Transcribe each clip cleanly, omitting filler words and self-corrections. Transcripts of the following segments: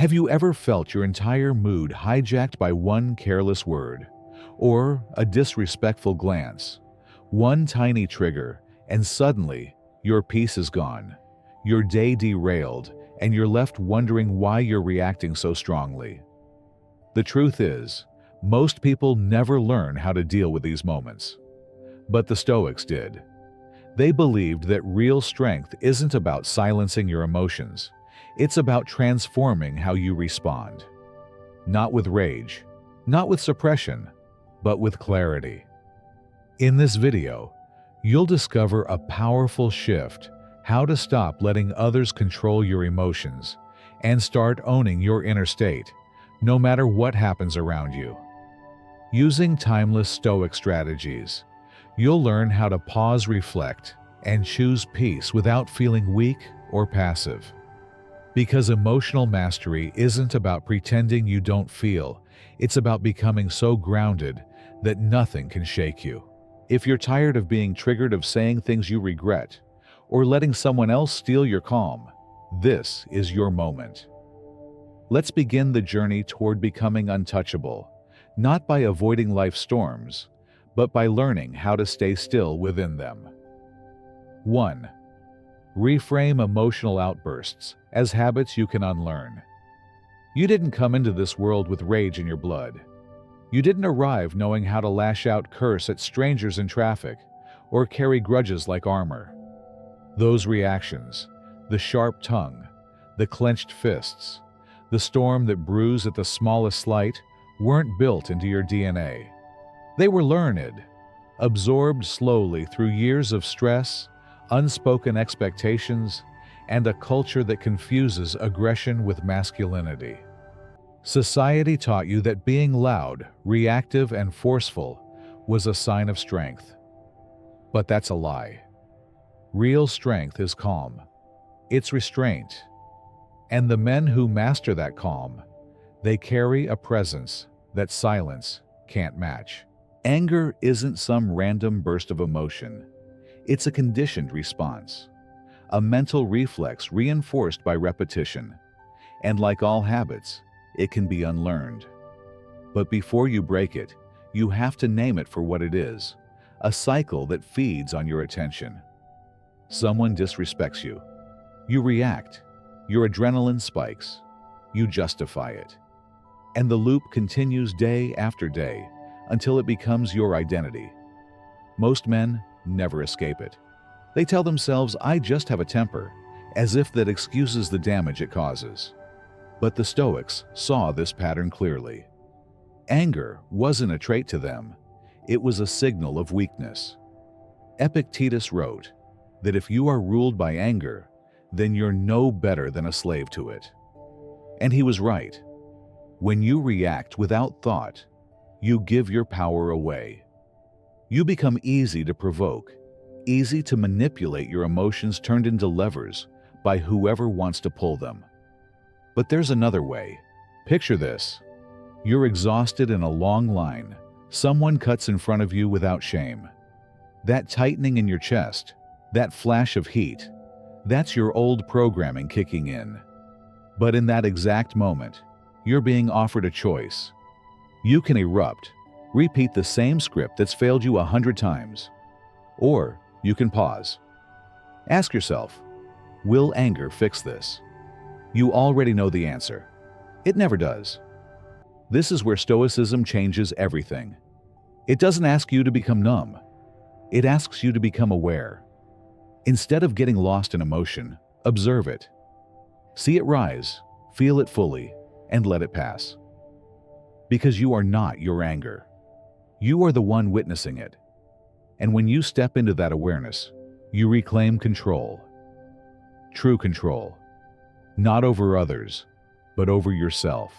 Have you ever felt your entire mood hijacked by one careless word, or a disrespectful glance? One tiny trigger, and suddenly your peace is gone, your day derailed, and you're left wondering why you're reacting so strongly. The truth is, most people never learn how to deal with these moments. But the Stoics did. They believed that real strength isn't about silencing your emotions. It's about transforming how you respond. Not with rage, not with suppression, but with clarity. In this video, you'll discover a powerful shift: how to stop letting others control your emotions and start owning your inner state, no matter what happens around you. Using timeless Stoic strategies, you'll learn how to pause, reflect, and choose peace without feeling weak or passive. Because emotional mastery isn't about pretending you don't feel, it's about becoming so grounded that nothing can shake you. If you're tired of being triggered, of saying things you regret, or letting someone else steal your calm, this is your moment. Let's begin the journey toward becoming untouchable, not by avoiding life's storms, but by learning how to stay still within them. 1. Reframe emotional outbursts as habits you can unlearn. You didn't come into this world with rage in your blood. You didn't arrive knowing how to lash out, curse at strangers in traffic, or carry grudges like armor. Those reactions, the sharp tongue, the clenched fists, the storm that brews at the smallest slight, weren't built into your DNA. They were learned, absorbed slowly through years of stress, unspoken expectations, and a culture that confuses aggression with masculinity. Society taught you that being loud, reactive, and forceful was a sign of strength. But that's a lie. Real strength is calm. It's restraint. And the men who master that calm, they carry a presence that silence can't match. Anger isn't some random burst of emotion. It's a conditioned response, a mental reflex reinforced by repetition. And like all habits, it can be unlearned. But before you break it, you have to name it for what it is: a cycle that feeds on your attention. Someone disrespects you. You react. Your adrenaline spikes. You justify it. And the loop continues day after day until it becomes your identity. Most men never escape it. They tell themselves, "I just have a temper," as if that excuses the damage it causes. But the Stoics saw this pattern clearly. Anger wasn't a trait to them. It was a signal of weakness. Epictetus wrote that if you are ruled by anger, then you're no better than a slave to it. And he was right. When you react without thought, you give your power away. You become easy to provoke, easy to manipulate. Your emotions turned into levers by whoever wants to pull them. But there's another way. Picture this. You're exhausted in a long line. Someone cuts in front of you without shame. That tightening in your chest, that flash of heat, that's your old programming kicking in. But in that exact moment, you're being offered a choice. You can erupt, repeat the same script that's failed you 100 times. Or you can pause. Ask yourself, will anger fix this? You already know the answer. It never does. This is where Stoicism changes everything. It doesn't ask you to become numb. It asks you to become aware. Instead of getting lost in emotion, observe it. See it rise, feel it fully, and let it pass. Because you are not your anger. You are the one witnessing it. And when you step into that awareness, you reclaim control. True control. Not over others, but over yourself.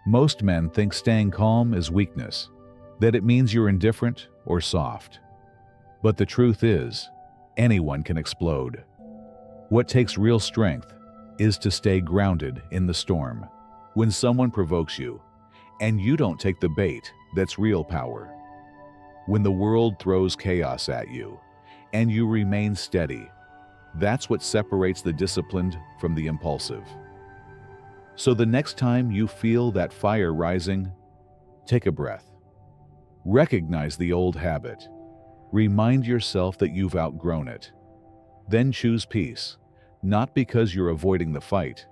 Most men think staying calm is weakness, that it means you're indifferent or soft. But the truth is, anyone can explode. What takes real strength is to stay grounded in the storm. When someone provokes you, and you don't take the bait, that's real power. When the world throws chaos at you, and you remain steady, that's what separates the disciplined from the impulsive. So the next time you feel that fire rising, take a breath. Recognize the old habit. Remind yourself that you've outgrown it. Then choose peace, not because you're avoiding the fight,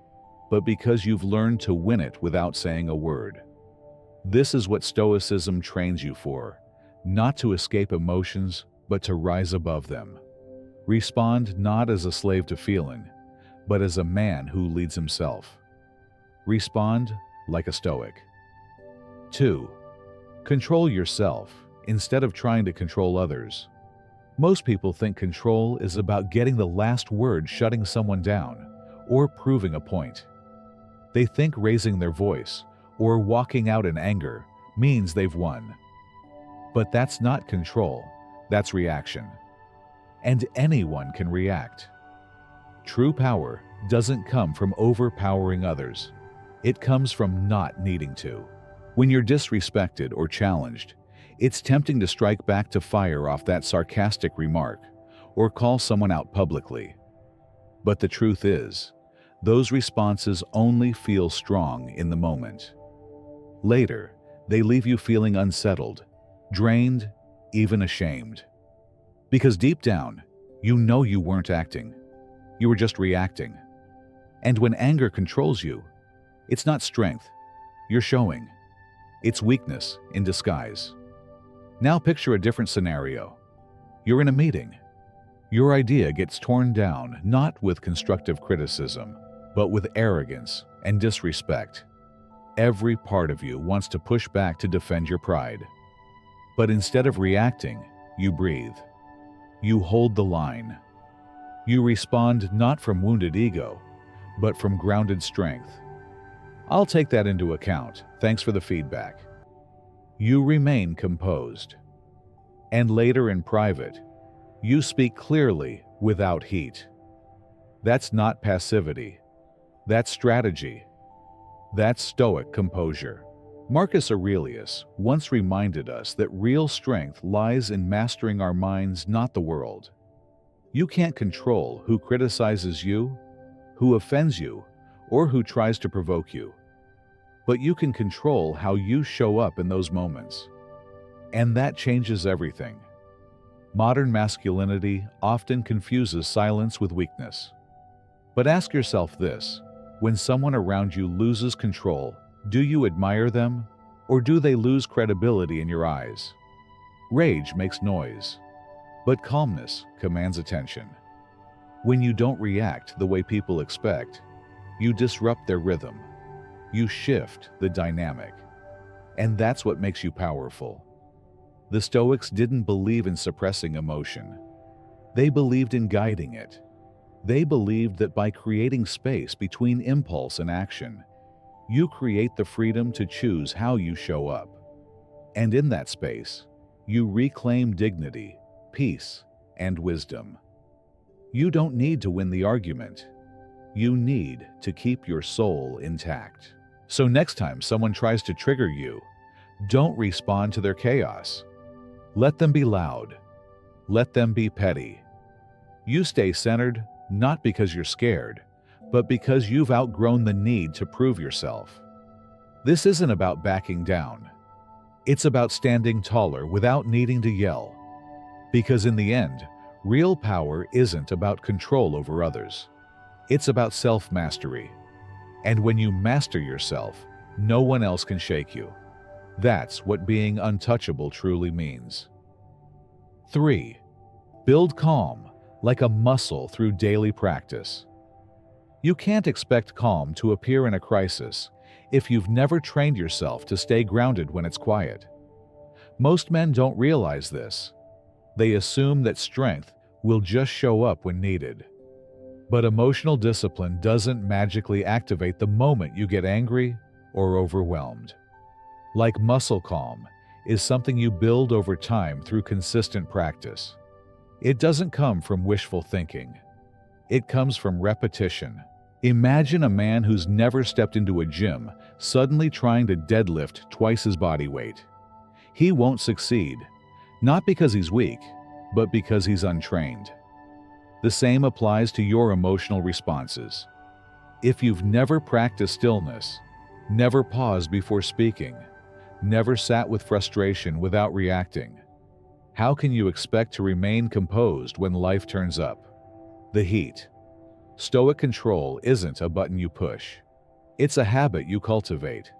but because you've learned to win it without saying a word. This is what Stoicism trains you for, not to escape emotions, but to rise above them. Respond not as a slave to feeling, but as a man who leads himself. Respond like a Stoic. 2. Control yourself instead of trying to control others. Most people think control is about getting the last word, shutting someone down, or proving a point. They think raising their voice or walking out in anger means they've won. But that's not control, that's reaction. And anyone can react. True power doesn't come from overpowering others. It comes from not needing to. When you're disrespected or challenged, it's tempting to strike back, to fire off that sarcastic remark or call someone out publicly. But the truth is, those responses only feel strong in the moment. Later, they leave you feeling unsettled, drained, even ashamed. Because deep down, you know you weren't acting. You were just reacting. And when anger controls you, it's not strength you're showing. It's weakness in disguise. Now picture a different scenario. You're in a meeting. Your idea gets torn down, not with constructive criticism, but with arrogance and disrespect. Every part of you wants to push back to defend your pride. But instead of reacting, you breathe. You hold the line. You respond not from wounded ego, but from grounded strength. I'll take that into account. Thanks for the feedback. You remain composed. And later in private, you speak clearly without heat. That's not passivity. That's strategy. That's Stoic composure. Marcus Aurelius once reminded us that real strength lies in mastering our minds, not the world. You can't control who criticizes you, who offends you, or who tries to provoke you. But you can control how you show up in those moments. And that changes everything. Modern masculinity often confuses silence with weakness. But ask yourself this: when someone around you loses control, do you admire them, or do they lose credibility in your eyes? Rage makes noise, but calmness commands attention. When you don't react the way people expect, you disrupt their rhythm. You shift the dynamic. And that's what makes you powerful. The Stoics didn't believe in suppressing emotion. They believed in guiding it. They believed that by creating space between impulse and action, you create the freedom to choose how you show up. And in that space, you reclaim dignity, peace, and wisdom. You don't need to win the argument. You need to keep your soul intact. So next time someone tries to trigger you, don't respond to their chaos. Let them be loud. Let them be petty. You stay centered, not because you're scared, but because you've outgrown the need to prove yourself. This isn't about backing down. It's about standing taller without needing to yell. Because in the end, real power isn't about control over others. It's about self-mastery. And when you master yourself, no one else can shake you. That's what being untouchable truly means. 3. Build calm like a muscle through daily practice. You can't expect calm to appear in a crisis if you've never trained yourself to stay grounded when it's quiet. Most men don't realize this. They assume that strength will just show up when needed. But emotional discipline doesn't magically activate the moment you get angry or overwhelmed. Like muscle calm is something you build over time through consistent practice. It doesn't come from wishful thinking. It comes from repetition. Imagine a man who's never stepped into a gym suddenly trying to deadlift twice his body weight. He won't succeed, not because he's weak, but because he's untrained. The same applies to your emotional responses. If you've never practiced stillness, never paused before speaking, never sat with frustration without reacting, how can you expect to remain composed when life turns up? The heat. Stoic control isn't a button you push. It's a habit you cultivate.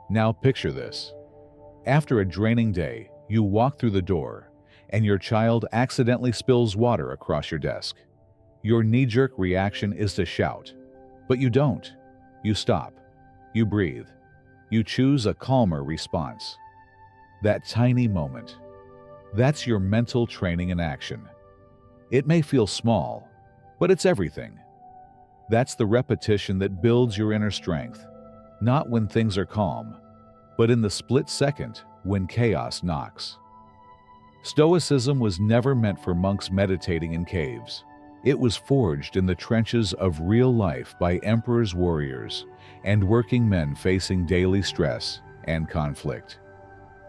Now picture this. After a draining day, you walk through the door, and your child accidentally spills water across your desk. Your knee-jerk reaction is to shout. But you don't. You stop. You breathe. You choose a calmer response. That tiny moment. That's your mental training in action. It may feel small, but it's everything. That's the repetition that builds your inner strength, not when things are calm, but in the split second when chaos knocks. Stoicism was never meant for monks meditating in caves. It was forged in the trenches of real life by emperors' warriors and working men facing daily stress and conflict.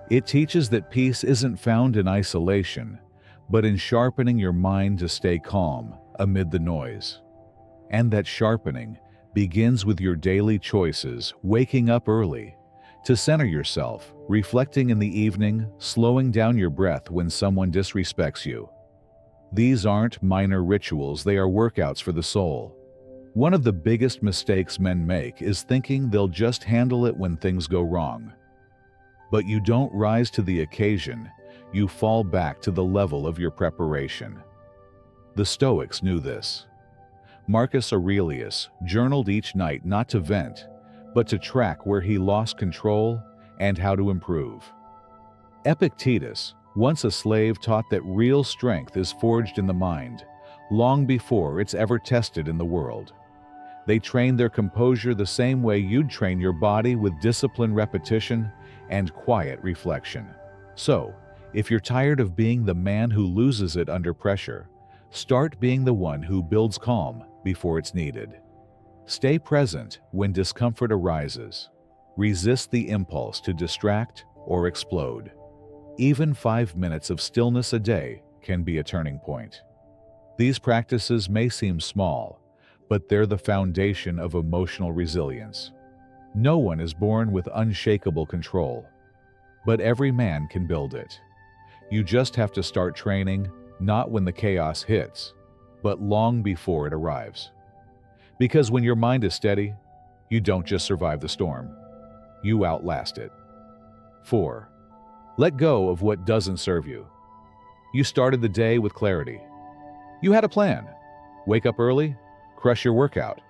It teaches that peace isn't found in isolation, but in sharpening your mind to stay calm amid the noise. And that sharpening begins with your daily choices, waking up early, to center yourself, reflecting in the evening, slowing down your breath when someone disrespects you. These aren't minor rituals, they are workouts for the soul. One of the biggest mistakes men make is thinking they'll just handle it when things go wrong. But you don't rise to the occasion, you fall back to the level of your preparation. The Stoics knew this. Marcus Aurelius journaled each night not to vent, but to track where he lost control and how to improve. Epictetus, once a slave, taught that real strength is forged in the mind, long before it's ever tested in the world. They trained their composure the same way you'd train your body, with disciplined repetition and quiet reflection. So, if you're tired of being the man who loses it under pressure, start being the one who builds calm before it's needed. Stay present when discomfort arises. Resist the impulse to distract or explode. Even 5 minutes of stillness a day can be a turning point. These practices may seem small, but they're the foundation of emotional resilience. No one is born with unshakable control, but every man can build it. You just have to start training, not when the chaos hits, but long before it arrives. Because when your mind is steady, you don't just survive the storm, you outlast it. 4. Let go of what doesn't serve you. You started the day with clarity. You had a plan. Wake up early, crush your workout,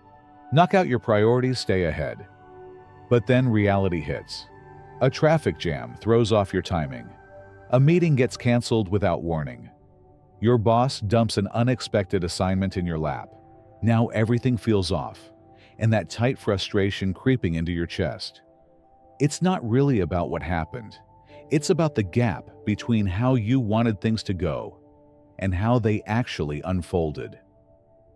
knock out your priorities, stay ahead. But then reality hits. A traffic jam throws off your timing. A meeting gets canceled without warning. Your boss dumps an unexpected assignment in your lap. Now everything feels off, and that tight frustration creeping into your chest. It's not really about what happened. It's about the gap between how you wanted things to go and how they actually unfolded.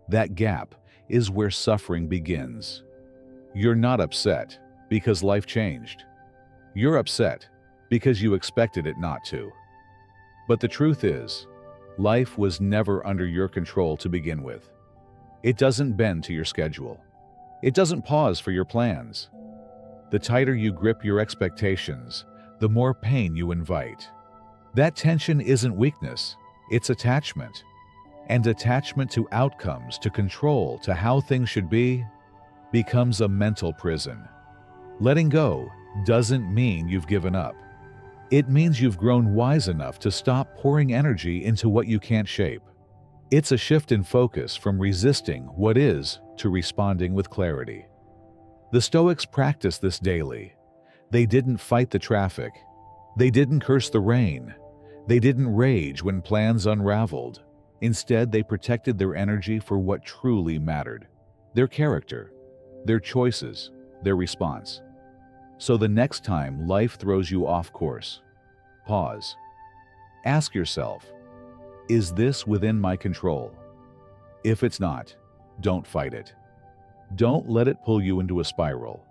That gap is where suffering begins. You're not upset because life changed. You're upset because you expected it not to. But the truth is, life was never under your control to begin with. It doesn't bend to your schedule. It doesn't pause for your plans. The tighter you grip your expectations, the more pain you invite. That tension isn't weakness, it's attachment. And attachment to outcomes, to control, to how things should be, becomes a mental prison. Letting go doesn't mean you've given up. It means you've grown wise enough to stop pouring energy into what you can't shape. It's a shift in focus from resisting what is to responding with clarity. The Stoics practiced this daily. They didn't fight the traffic. They didn't curse the rain. They didn't rage when plans unraveled. Instead, they protected their energy for what truly mattered: their character, their choices, their response. So the next time life throws you off course, pause. Ask yourself, is this within my control? If it's not, don't fight it. Don't let it pull you into a spiral.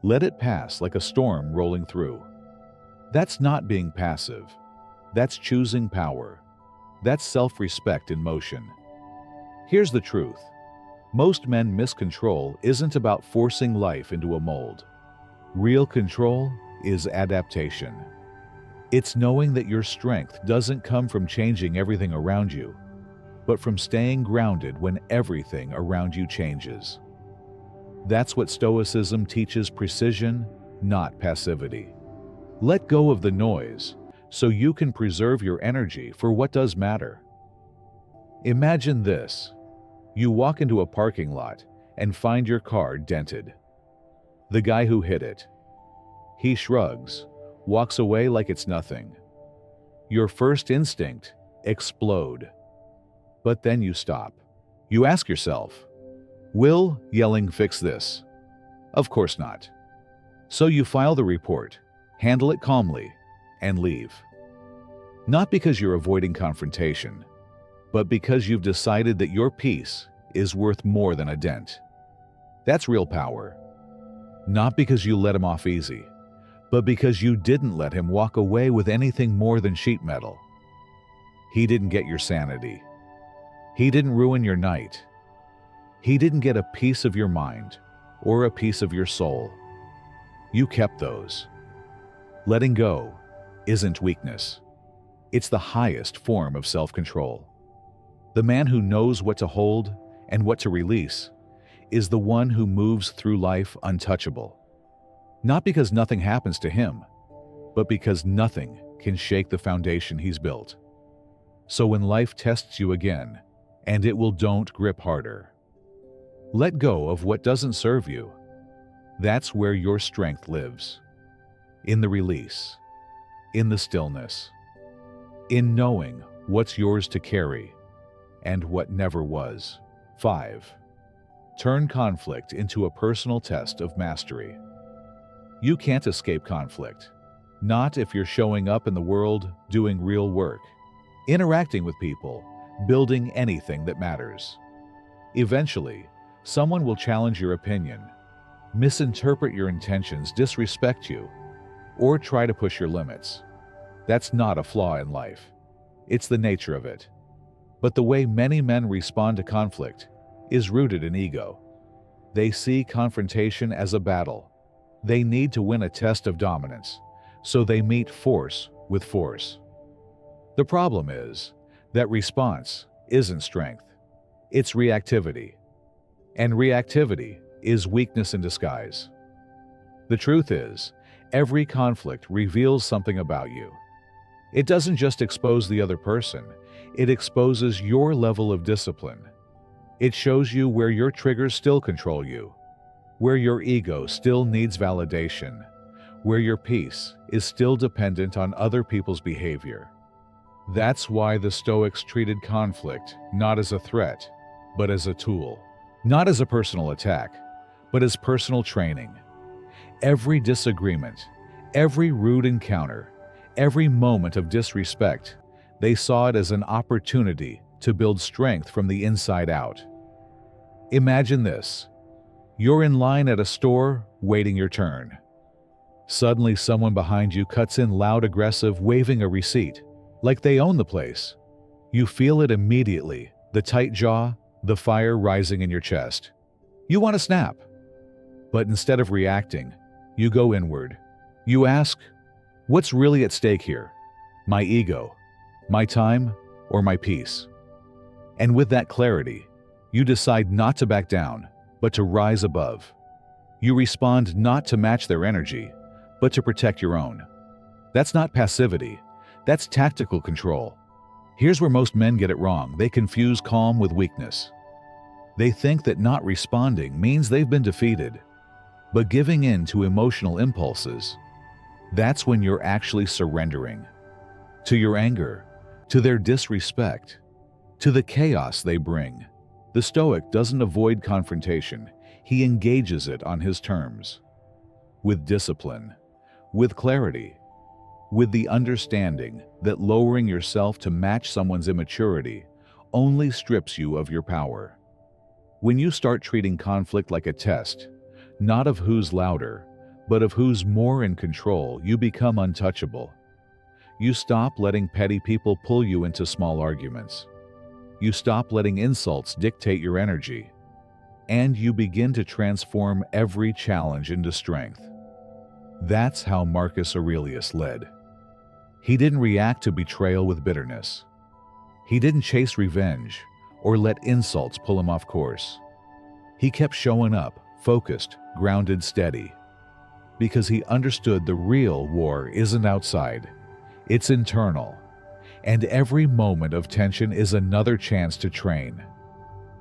Let it pass like a storm rolling through. That's not being passive. That's choosing power. That's self-respect in motion. Here's the truth. Most men miss control isn't about forcing life into a mold. Real control is adaptation. It's knowing that your strength doesn't come from changing everything around you, but from staying grounded when everything around you changes. That's what Stoicism teaches: precision, not passivity. Let go of the noise so you can preserve your energy for what does matter. Imagine this. You walk into a parking lot and find your car dented. The guy who hit it, he shrugs, walks away like it's nothing. Your first instinct, explode. But then you stop. You ask yourself, will yelling fix this? Of course not. So you file the report, handle it calmly, and leave. Not because you're avoiding confrontation, but because you've decided that your peace is worth more than a dent. That's real power. Not because you let him off easy, but because you didn't let him walk away with anything more than sheet metal. He didn't get your sanity. He didn't ruin your night. He didn't get a piece of your mind or a piece of your soul. You kept those. Letting go isn't weakness. It's the highest form of self-control. The man who knows what to hold and what to release is the one who moves through life untouchable. Not because nothing happens to him, but because nothing can shake the foundation he's built. So when life tests you again, and it will, don't grip harder. Let go of what doesn't serve you. That's where your strength lives. In the release, in the stillness, in knowing what's yours to carry and what never was. 5. Turn conflict into a personal test of mastery. You can't escape conflict. Not if you're showing up in the world, doing real work, interacting with people, building anything that matters. Eventually, someone will challenge your opinion, misinterpret your intentions, disrespect you, or try to push your limits. That's not a flaw in life. It's the nature of it. But the way many men respond to conflict is rooted in ego. They see confrontation as a battle. They need to win a test of dominance, so they meet force with force. The problem is that response isn't strength. It's reactivity. And reactivity is weakness in disguise. The truth is, every conflict reveals something about you. It doesn't just expose the other person, it exposes your level of discipline. It shows you where your triggers still control you, where your ego still needs validation, where your peace is still dependent on other people's behavior. That's why the Stoics treated conflict not as a threat, but as a tool. Not as a personal attack, but as personal training. Every disagreement, every rude encounter, every moment of disrespect, they saw it as an opportunity to build strength from the inside out. Imagine this. You're in line at a store, waiting your turn. Suddenly, someone behind you cuts in loud, aggressive, waving a receipt, like they own the place. You feel it immediately, the tight jaw, the fire rising in your chest. You want to snap. But instead of reacting, you go inward. You ask, what's really at stake here? My ego, my time, or my peace? And with that clarity, you decide not to back down, but to rise above. You respond not to match their energy, but to protect your own. That's not passivity. That's tactical control. Here's where most men get it wrong. They confuse calm with weakness. They think that not responding means they've been defeated. But giving in to emotional impulses, that's when you're actually surrendering. To your anger, to their disrespect, to the chaos they bring. The Stoic doesn't avoid confrontation. He engages it on his terms. With discipline, with clarity, with the understanding that lowering yourself to match someone's immaturity only strips you of your power. When you start treating conflict like a test, not of who's louder, but of who's more in control, you become untouchable. You stop letting petty people pull you into small arguments. You stop letting insults dictate your energy. and you begin to transform every challenge into strength. That's how Marcus Aurelius led. He didn't react to betrayal with bitterness. He didn't chase revenge or let insults pull him off course. He kept showing up, focused, grounded, steady, because he understood the real war isn't outside, it's internal, and every moment of tension is another chance to train.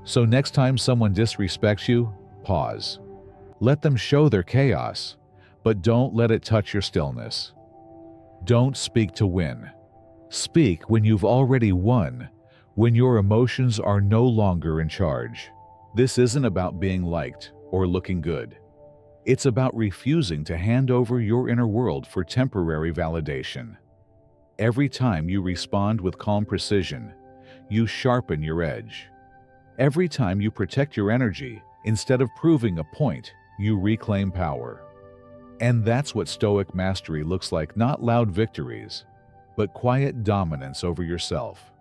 So next time someone disrespects you, pause. Let them show their chaos, but don't let it touch your stillness. Don't speak to win. Speak when you've already won, when your emotions are no longer in charge. This isn't about being liked or looking good. It's about refusing to hand over your inner world for temporary validation. Every time you respond with calm precision, you sharpen your edge. Every time you protect your energy, instead of proving a point, you reclaim power. And that's what Stoic mastery looks like, not loud victories, but quiet dominance over yourself.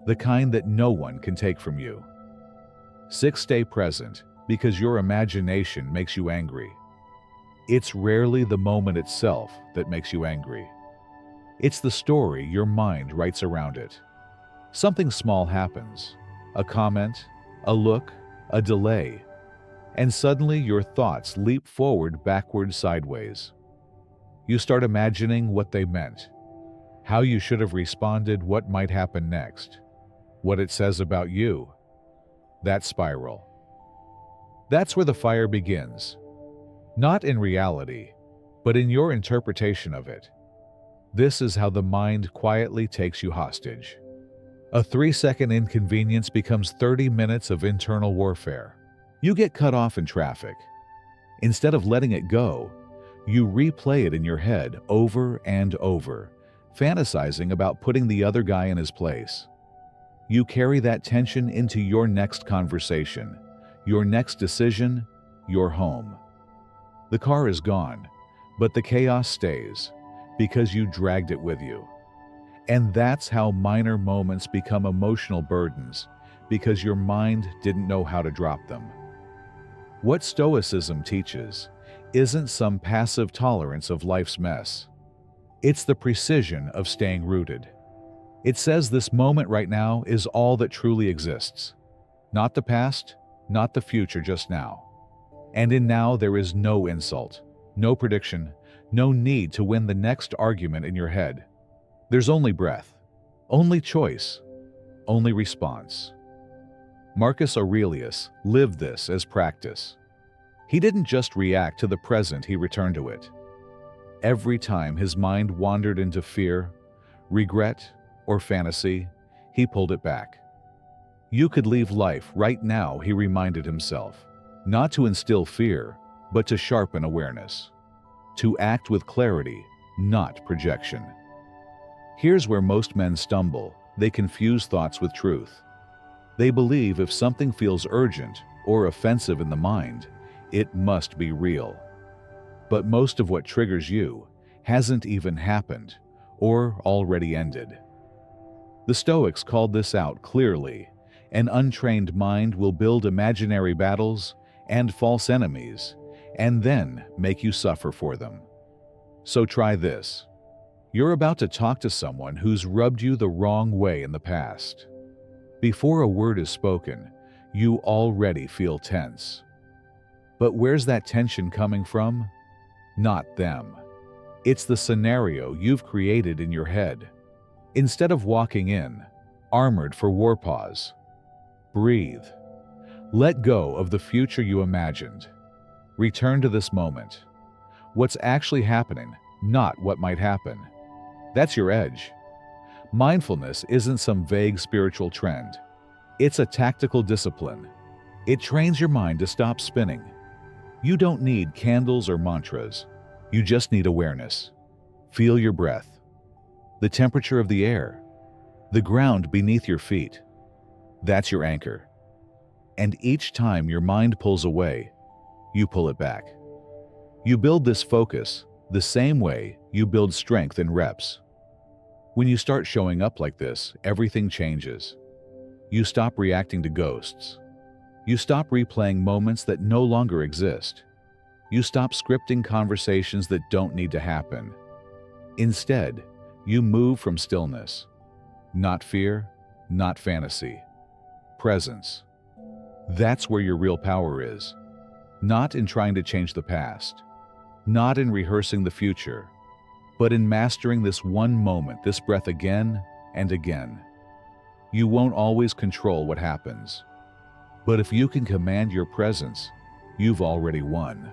The kind that no one can take from you. 6. Stay present, because your imagination makes you angry. It's rarely the moment itself that makes you angry. It's the story your mind writes around it. Something small happens, a comment, a look, a delay, and suddenly your thoughts leap forward, backward, sideways. You start imagining what they meant, how you should have responded, what might happen next, what it says about you. That spiral. That's where the fire begins. Not in reality, but in your interpretation of it. This is how the mind quietly takes you hostage. A 3-second inconvenience becomes 30 minutes of internal warfare. You get cut off in traffic. Instead of letting it go, you replay it in your head over and over, fantasizing about putting the other guy in his place. You carry that tension into your next conversation, your next decision, your home. The car is gone, but the chaos stays because you dragged it with you. And that's how minor moments become emotional burdens, because your mind didn't know how to drop them. What Stoicism teaches isn't some passive tolerance of life's mess. It's the precision of staying rooted. It says this moment right now is all that truly exists. Not the past, not the future, just now. And in now there is no insult, no prediction, no need to win the next argument in your head. There's only breath, only choice, only response. Marcus Aurelius lived this as practice. He didn't just react to the present, he returned to it. Every time his mind wandered into fear, regret, or fantasy, he pulled it back. You could leave life right now, he reminded himself, not to instill fear, but to sharpen awareness. To act with clarity, not projection. Here's where most men stumble. They confuse thoughts with truth. They believe if something feels urgent or offensive in the mind, it must be real. But most of what triggers you hasn't even happened or already ended. The Stoics called this out clearly. An untrained mind will build imaginary battles and false enemies, and then make you suffer for them. So try this. You're about to talk to someone who's rubbed you the wrong way in the past. Before a word is spoken, you already feel tense. But where's that tension coming from? Not them. It's the scenario you've created in your head. Instead of walking in, armored for war pause, breathe. Let go of the future you imagined. Return to this moment. What's actually happening, not what might happen. That's your edge. Mindfulness isn't some vague spiritual trend. It's a tactical discipline. It trains your mind to stop spinning. You don't need candles or mantras. You just need awareness. Feel your breath, the temperature of the air, the ground beneath your feet. That's your anchor. And each time your mind pulls away, you pull it back. You build this focus the same way you build strength in reps. When you start showing up like this, everything changes. You stop reacting to ghosts. You stop replaying moments that no longer exist. You stop scripting conversations that don't need to happen. Instead, you move from stillness. Not fear, not fantasy. Presence. That's where your real power is. Not in trying to change the past. Not in rehearsing the future. But in mastering this one moment, this breath again and again. You won't always control what happens. But if you can command your presence, you've already won.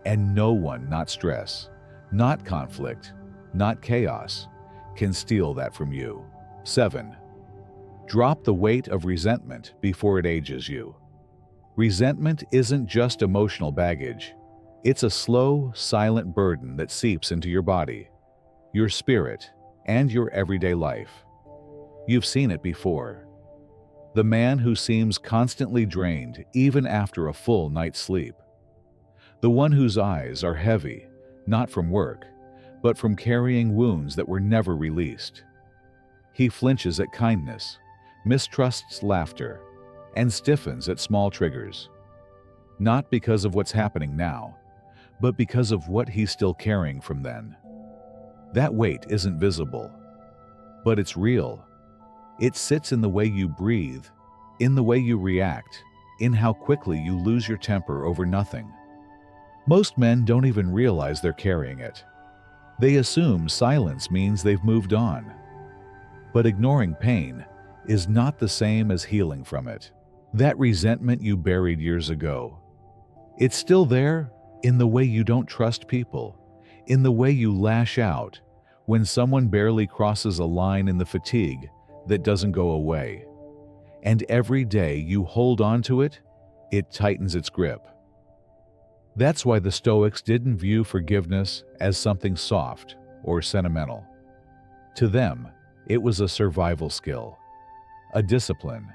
And no one, not stress, not conflict, not chaos, can steal that from you. 7. Drop the weight of resentment before it ages you. Resentment isn't just emotional baggage. It's a slow, silent burden that seeps into your body, your spirit, and your everyday life. You've seen it before. The man who seems constantly drained even after a full night's sleep. The one whose eyes are heavy, not from work, but from carrying wounds that were never released. He flinches at kindness, mistrusts laughter, and stiffens at small triggers. Not because of what's happening now, but because of what he's still carrying from then. That weight isn't visible, but it's real. It sits in the way you breathe, in the way you react, in how quickly you lose your temper over nothing. Most men don't even realize they're carrying it. They assume silence means they've moved on. But ignoring pain is not the same as healing from it. That resentment you buried years ago, it's still there in the way you don't trust people, in the way you lash out when someone barely crosses a line, in the fatigue that doesn't go away. And every day you hold on to it, it tightens its grip. That's why the Stoics didn't view forgiveness as something soft or sentimental. To them, it was a survival skill, a discipline.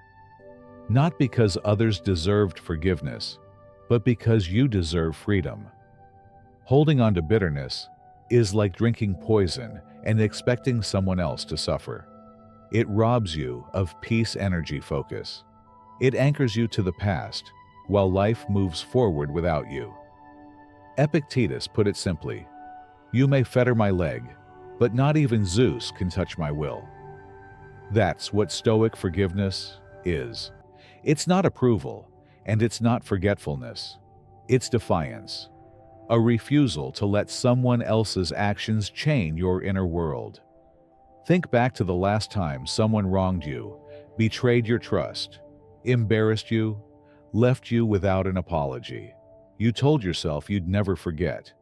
Not because others deserved forgiveness, but because you deserve freedom. Holding on to bitterness is like drinking poison and expecting someone else to suffer. It robs you of peace, energy, focus. It anchors you to the past while life moves forward without you. Epictetus put it simply, "You may fetter my leg, but not even Zeus can touch my will." That's what Stoic forgiveness is. It's not approval, and it's not forgetfulness. It's defiance. A refusal to let someone else's actions chain your inner world. Think back to the last time someone wronged you, betrayed your trust, embarrassed you, left you without an apology. You told yourself you'd never forget.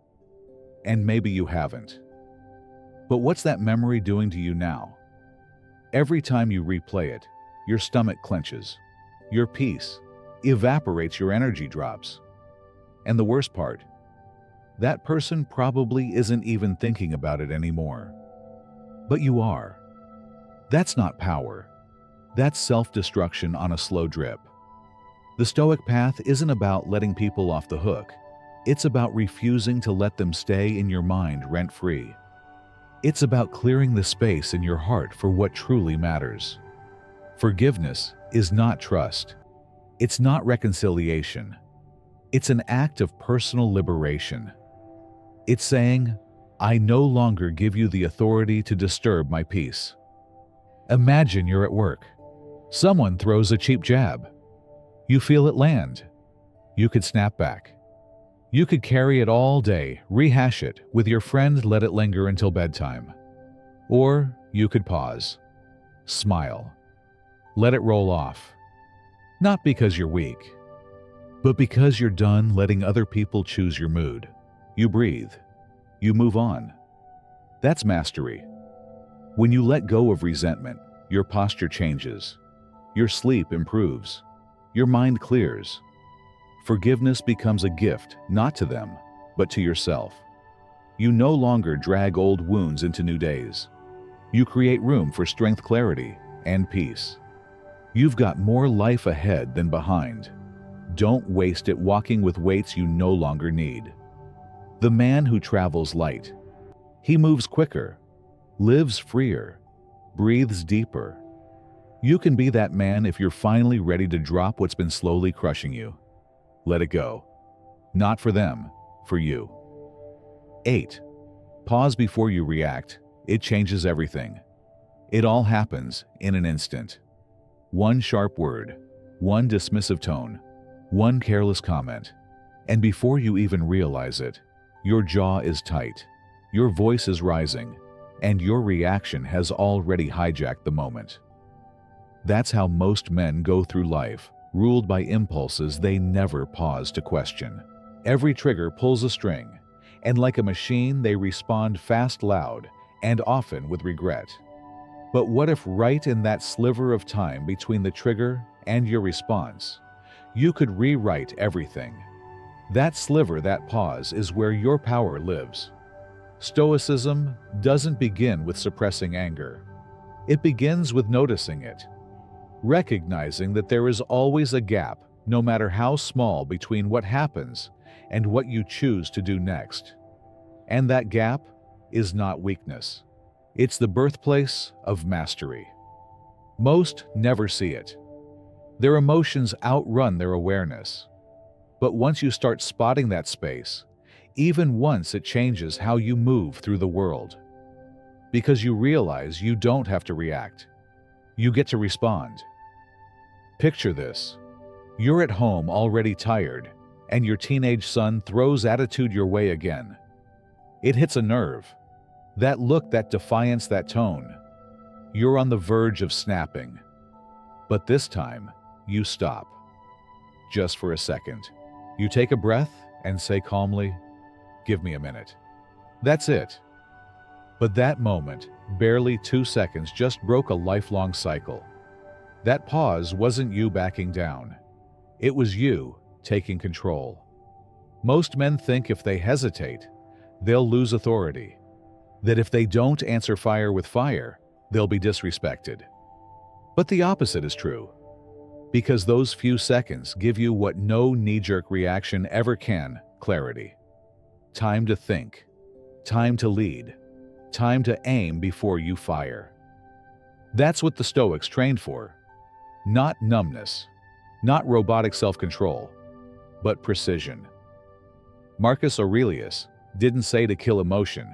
And maybe you haven't. But what's that memory doing to you now? Every time you replay it, your stomach clenches, your peace evaporates, your energy drops. And the worst part, that person probably isn't even thinking about it anymore. But you are. That's not power. That's self-destruction on a slow drip. The Stoic path isn't about letting people off the hook. It's about refusing to let them stay in your mind rent-free. It's about clearing the space in your heart for what truly matters. Forgiveness is not trust. It's not reconciliation. It's an act of personal liberation. It's saying, "I no longer give you the authority to disturb my peace." Imagine you're at work. Someone throws a cheap jab. You feel it land. You could snap back. You could carry it all day, rehash it with your friend, let it linger until bedtime. Or you could pause, smile, let it roll off. Not because you're weak, but because you're done letting other people choose your mood. You breathe. You move on. That's mastery. When you let go of resentment, your posture changes. Your sleep improves. Your mind clears. Forgiveness becomes a gift, not to them, but to yourself. You no longer drag old wounds into new days. You create room for strength, clarity, and peace. You've got more life ahead than behind. Don't waste it walking with weights you no longer need. The man who travels light, he moves quicker, lives freer, breathes deeper. You can be that man if you're finally ready to drop what's been slowly crushing you. Let it go. Not for them, for you. 8. Pause before you react. It changes everything. It all happens in an instant. One sharp word, one dismissive tone, one careless comment, and before you even realize it, your jaw is tight, your voice is rising, and your reaction has already hijacked the moment. That's how most men go through life, ruled by impulses they never pause to question. Every trigger pulls a string, and like a machine, they respond fast, loud, and often with regret. But what if right in that sliver of time between the trigger and your response, you could rewrite everything? That sliver, that pause, is where your power lives. Stoicism doesn't begin with suppressing anger. It begins with noticing it, recognizing that there is always a gap, no matter how small, between what happens and what you choose to do next. And that gap is not weakness. It's the birthplace of mastery. Most never see it. Their emotions outrun their awareness. But once you start spotting that space, even once, it changes how you move through the world. Because you realize you don't have to react. You get to respond. Picture this. You're at home already tired, and your teenage son throws attitude your way again. It hits a nerve. That look, that defiance, that tone. You're on the verge of snapping. But this time, you stop. Just for a second. You take a breath and say calmly, "Give me a minute." That's it. But that moment, barely 2 seconds, just broke a lifelong cycle. That pause wasn't you backing down. It was you taking control. Most men think if they hesitate, they'll lose authority. That if they don't answer fire with fire, they'll be disrespected. But the opposite is true. Because those few seconds give you what no knee-jerk reaction ever can: clarity. Time to think. Time to lead. Time to aim before you fire. That's what the Stoics trained for. Not numbness, not robotic self-control, but precision. Marcus Aurelius didn't say to kill emotion.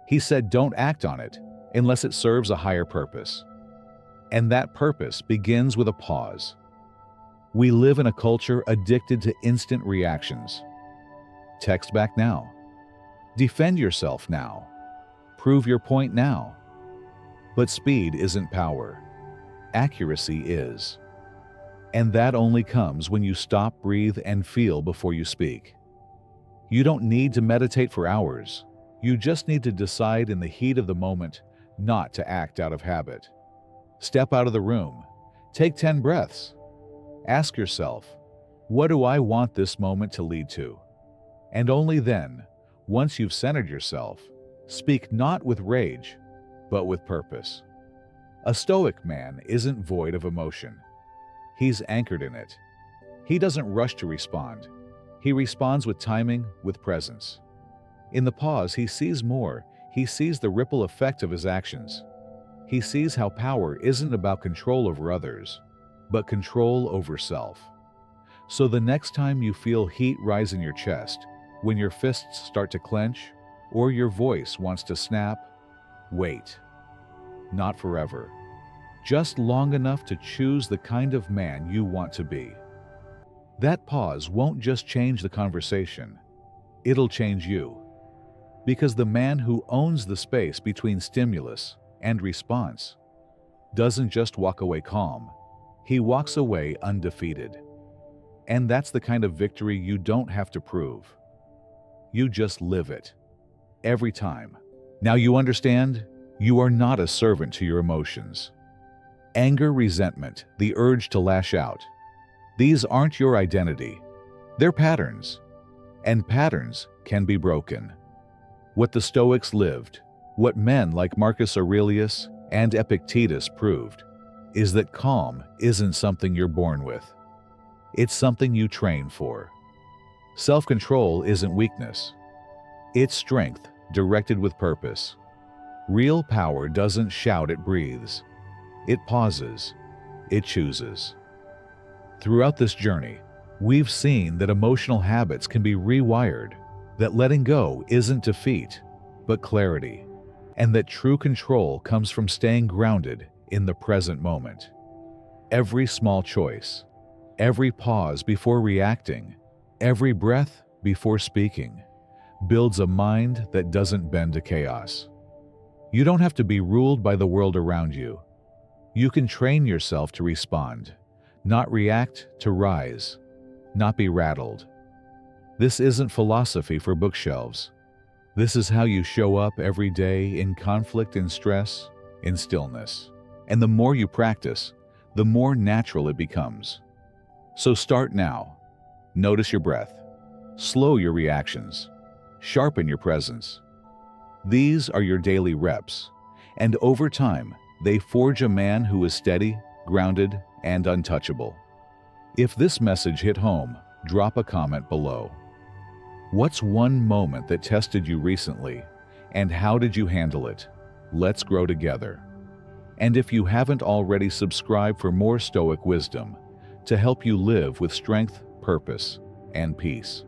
He said don't act on it unless it serves a higher purpose. And that purpose begins with a pause. We live in a culture addicted to instant reactions. Text back now. Defend yourself now. Prove your point now. But speed isn't power. Accuracy is. And that only comes when you stop, breathe, and feel before you speak. You don't need to meditate for hours. You just need to decide in the heat of the moment not to act out of habit. Step out of the room. Take 10 breaths. Ask yourself, what do I want this moment to lead to? And only then, once you've centered yourself, speak not with rage, but with purpose. A Stoic man isn't void of emotion. He's anchored in it. He doesn't rush to respond. He responds with timing, with presence. In the pause, he sees more. He sees the ripple effect of his actions. He sees how power isn't about control over others, but control over self. So the next time you feel heat rise in your chest, when your fists start to clench, or your voice wants to snap, wait. Not forever. Just long enough to choose the kind of man you want to be. That pause won't just change the conversation. It'll change you. Because the man who owns the space between stimulus and response doesn't just walk away calm. He walks away undefeated. And that's the kind of victory you don't have to prove. You just live it. Every time. Now you understand? You are not a servant to your emotions. Anger, resentment, the urge to lash out. These aren't your identity. They're patterns. And patterns can be broken. What the Stoics lived, what men like Marcus Aurelius and Epictetus proved, is that calm isn't something you're born with. It's something you train for. Self-control isn't weakness. It's strength directed with purpose. Real power doesn't shout, it breathes. It pauses. it chooses. Throughout this journey, we've seen that emotional habits can be rewired, that letting go isn't defeat, but clarity, and that true control comes from staying grounded in the present moment. Every small choice, every pause before reacting, every breath before speaking, builds a mind that doesn't bend to chaos. You don't have to be ruled by the world around you. You can train yourself to respond, not react, to rise, not be rattled. This isn't philosophy for bookshelves. This is how you show up every day in conflict and stress, in stillness. And the more you practice, the more natural it becomes. So start now. Notice your breath. Slow your reactions. Sharpen your presence. These are your daily reps, and over time, they forge a man who is steady, grounded, and untouchable. If this message hit home, drop a comment below. What's one moment that tested you recently, and how did you handle it? Let's grow together. And if you haven't already, subscribe for more Stoic wisdom to help you live with strength, purpose, and peace.